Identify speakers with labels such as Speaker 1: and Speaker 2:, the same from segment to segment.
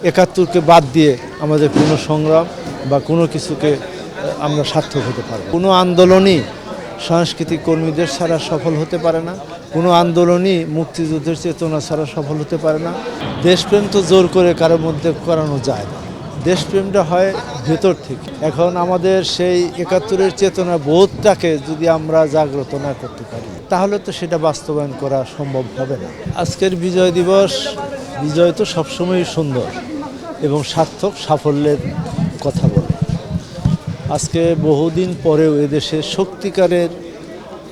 Speaker 1: একাত্তরকে বাদ দিয়ে আমাদের কোনো সংগ্রাম বা কোনো কিছুকে আমরা সার্থক হতে পারব। কোনো আন্দোলনই সাংস্কৃতিক কর্মীদের ছাড়া সফল হতে পারে না, কোনো আন্দোলনই মুক্তিযুদ্ধের চেতনা ছাড়া সফল হতে পারে না। দেশপ্রেম তো জোর করে কারোর মধ্যে করানো যায় না, দেশপ্রেমটা হয় ভেতর থেকে। এখন আমাদের সেই একাত্তরের চেতনা বোধটাকে যদি আমরা জাগ্রত না করতে পারি, তাহলে তো সেটা বাস্তবায়ন করা সম্ভব হবে না। আজকের বিজয় দিবস, বিজয় তো সবসময়ই সুন্দর এবং সার্থক সাফল্যের কথা বলে। আজকে বহুদিন পরেও এদেশে সত্যিকারের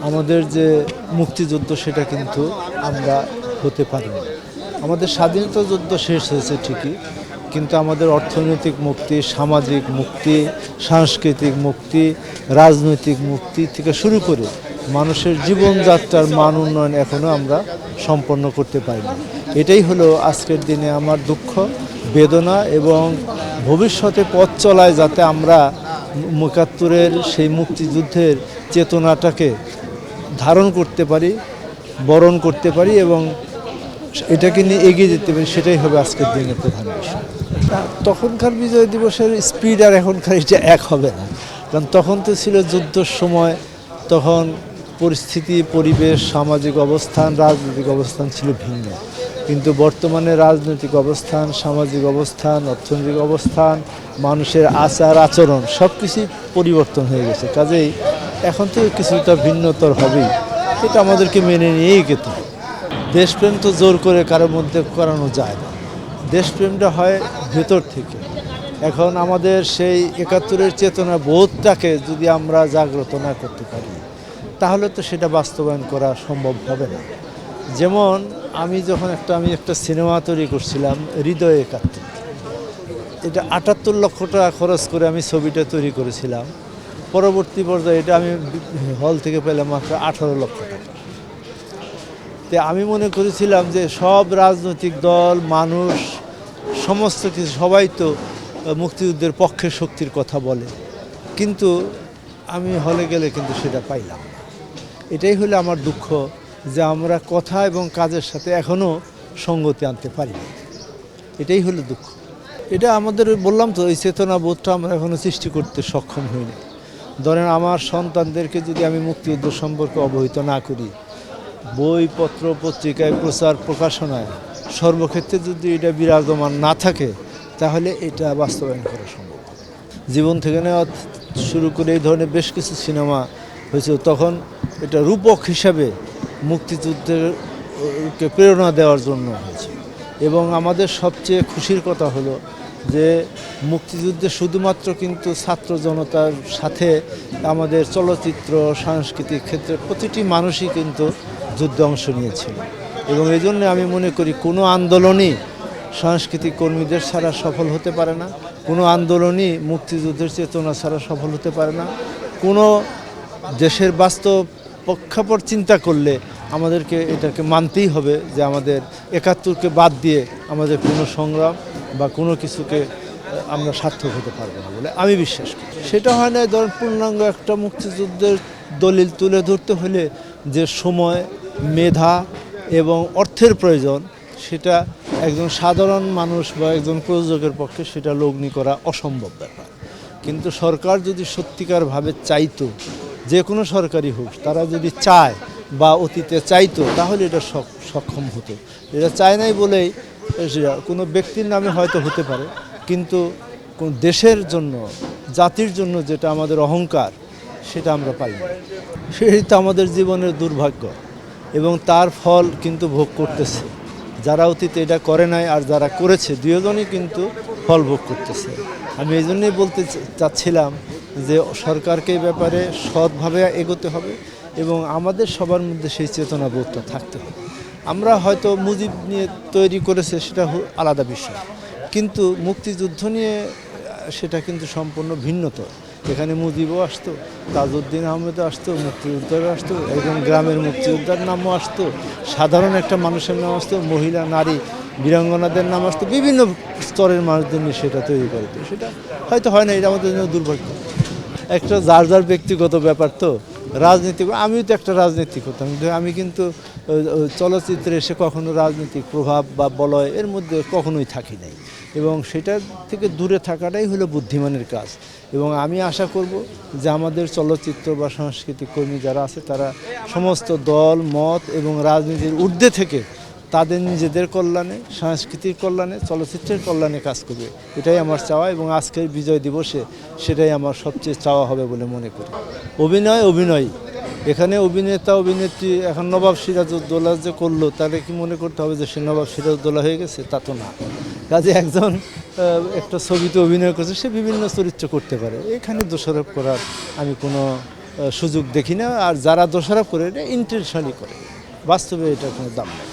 Speaker 1: আমাদের যে মুক্তিযুদ্ধ সেটা কিন্তু আমরা হতে পারিনি। আমাদের স্বাধীনতা যুদ্ধ শেষ হয়েছে ঠিকই, কিন্তু আমাদের অর্থনৈতিক মুক্তি, সামাজিক মুক্তি, সাংস্কৃতিক মুক্তি, রাজনৈতিক মুক্তি থেকে শুরু করে মানুষের জীবনযাত্রার মান উন্নয়ন এখনও আমরা সম্পন্ন করতে পারিনি। এটাই হলো আজকের দিনে আমার দুঃখ, বেদনা এবং ভবিষ্যতে পথ চলায় যাতে আমরা একাত্তরের সেই মুক্তিযুদ্ধের চেতনাটাকে ধারণ করতে পারি, বরণ করতে পারি এবং এটাকে নিয়ে এগিয়ে যেতে পারি, সেটাই হবে আজকের দিনের প্রধান বিষয়। তখনকার বিজয় দিবসের স্পিড আর এখনকার এটা এক হবে না, কারণ তখন তো ছিল যুদ্ধের সময়, তখন পরিস্থিতি, পরিবেশ, সামাজিক অবস্থান, রাজনৈতিক অবস্থান ছিল ভিন্ন। কিন্তু বর্তমানে রাজনৈতিক অবস্থান, সামাজিক অবস্থান, অর্থনৈতিক অবস্থান, মানুষের আচার আচরণ সব কিছুই পরিবর্তন হয়ে গেছে। কাজেই এখন তো কিছুটা ভিন্নতর হবেই, এটা আমাদেরকে মেনে নিয়েই যেতে হবে। দেশপ্রেম তো জোর করে কারোর মধ্যে করানো যায় না, দেশপ্রেমটা হয় ভেতর থেকে। এখন আমাদের সেই একাত্তরের চেতনা বোধটাকে যদি আমরা জাগ্রত না করতে পারি, তাহলে তো সেটা বাস্তবায়ন করা সম্ভব হবে না। যেমন আমি একটা সিনেমা তৈরি করছিলাম, হৃদয় একাত্তর। এটা ৭৮ লক্ষ টাকা খরচ করে আমি ছবিটা তৈরি করেছিলাম। পরবর্তী পর্যায়ে এটা আমি হল থেকে পেলাম মাত্র ১৮ লক্ষ টাকা। তো আমি মনে করেছিলাম যে সব রাজনৈতিক দল, মানুষ, সমস্ত কিছু সবাই তো মুক্তিযুদ্ধের পক্ষে শক্তির কথা বলে, কিন্তু আমি হলে গেলে কিন্তু সেটা পাইলাম না। এটাই হলো আমার দুঃখ, যে আমরা কথা এবং কাজের সাথে এখনও সঙ্গতি আনতে পারি না। এটাই হলো দুঃখ। এটা আমাদের বললাম তো, এই চেতনা বোধটা আমরা এখনও সৃষ্টি করতে সক্ষম হইনি। ধরেন আমার সন্তানদেরকে যদি আমি মুক্তিযুদ্ধ সম্পর্কে অবহিত না করি, বইপত্র, পত্রিকায়, প্রচার, প্রকাশনায় সর্বক্ষেত্রে যদি এটা বিরাজমান না থাকে, তাহলে এটা বাস্তবায়ন করা সম্ভব। জীবন থেকে নেওয়া শুরু করে এই ধরনের বেশ কিছু সিনেমা হয়েছে, তখন এটা রূপক হিসাবে মুক্তিযুদ্ধের প্রেরণা দেওয়ার জন্য হয়েছে। এবং আমাদের সবচেয়ে খুশির কথা হলো যে মুক্তিযুদ্ধে শুধুমাত্র কিন্তু ছাত্র জনতার সাথে আমাদের চলচ্চিত্র, সাংস্কৃতিক ক্ষেত্রে প্রতিটি মানুষই কিন্তু যুদ্ধে অংশ নিয়েছিল। এবং এই জন্য আমি মনে করি কোনো আন্দোলনই সাংস্কৃতিক কর্মীদের ছাড়া সফল হতে পারে না, কোনো আন্দোলনই মুক্তিযুদ্ধের চেতনা ছাড়া সফল হতে পারে না। কোনো দেশের বাস্তব প্রেক্ষাপট চিন্তা করলে আমাদেরকে এটাকে মানতেই হবে যে আমাদের একাত্তরকে বাদ দিয়ে আমাদের কোনো সংগ্রাম বা কোনো কিছুকে আমরা সার্থক হতে পারবো না বলে আমি বিশ্বাস করি। সেটা হয় না ধরেন পূর্ণাঙ্গ একটা মুক্তিযুদ্ধের দলিল তুলে ধরতে হলে যে সময়, মেধা এবং অর্থের প্রয়োজন, সেটা একজন সাধারণ মানুষ বা একজন প্রযোজকের পক্ষে সেটা লগ্নি করা অসম্ভব ব্যাপার। কিন্তু সরকার যদি সত্যিকারভাবে চাইতো, যে কোনো সরকারি হোক, তারা যদি চায় বা অতীতে চাইতো, তাহলে এটা সক্ষম হতো। এটা চায় নাই বলেই কোনো ব্যক্তির নামে হয়তো হতে পারে, কিন্তু কোন দেশের জন্য, জাতির জন্য যেটা আমাদের অহংকার, সেটা আমরা পাই না। সেটাই তো আমাদের জীবনের দুর্ভাগ্য এবং তার ফল কিন্তু ভোগ করতেছে যারা অতীতে এটা করে নাই, আর যারা করেছে দুজনই কিন্তু ফল ভোগ করতেছে। আমি এই জন্যই বলতে চাচ্ছিলাম যে সরকারকে এই ব্যাপারে সৎভাবে এগোতে হবে এবং আমাদের সবার মধ্যে সেই চেতনাবোধটা থাকতে হবে। আমরা হয়তো মুজিব নিয়ে তৈরি করেছে, সেটা আলাদা বিষয়, কিন্তু মুক্তিযুদ্ধ নিয়ে সেটা কিন্তু সম্পূর্ণ ভিন্নতর। এখানে মুজিবও আসতো, তাজউদ্দিন আহমেদও আসতো, মুক্তিযোদ্ধারও আসতো, একজন গ্রামের মুক্তিযোদ্ধার নামও আসতো, সাধারণ একটা মানুষের নাম আসতো, মহিলা, নারী, বীরাঙ্গনাদের নাম আসতো, বিভিন্ন স্তরের মানুষদের নিয়ে সেটা তৈরি করে। সেটা হয়তো হয় না, এটা আমাদের জন্য দুর্ভাগ্য। একটা যার যার ব্যক্তিগত ব্যাপার তো। রাজনীতি, আমিও তো একটা রাজনীতি করতাম, আমি কিন্তু চলচ্চিত্রে এসে কখনো রাজনৈতিক প্রভাব বা বলয় এর মধ্যে কখনোই থাকি নাই, এবং সেটা থেকে দূরে থাকাটাই হলো বুদ্ধিমানের কাজ। এবং আমি আশা করব যে আমাদের চলচ্চিত্র বা সাংস্কৃতিক কর্মী যারা আছে তারা সমস্ত দল মত এবং রাজনীতির ঊর্ধ্বে থেকে তাদের নিজেদের কল্যাণে, সাংস্কৃতিক কল্যাণে, চলচ্চিত্রের কল্যাণে কাজ করবে, এটাই আমার চাওয়া। এবং আজকের বিজয় দিবসে সেটাই আমার সবচেয়ে চাওয়া হবে বলে মনে করি। অভিনয় এখানে অভিনেতা অভিনেত্রী, এখন নবাব সিরাজউদ্দৌলা যে করলো তাহলে কি মনে করতে হবে যে সে নবাব সিরাজউদ্দৌলা হয়ে গেছে? তা তো না। কাজে একজন একটা ছবিতে অভিনয় করছে, সে বিভিন্ন চরিত্র করতে পারে, এখানে দোষারোপ করার আমি কোনো সুযোগ দেখি না। আর যারা দোষারোপ করে এটা ইন্টেনশনালি করে, বাস্তবে এটার কোনো দাম নেই।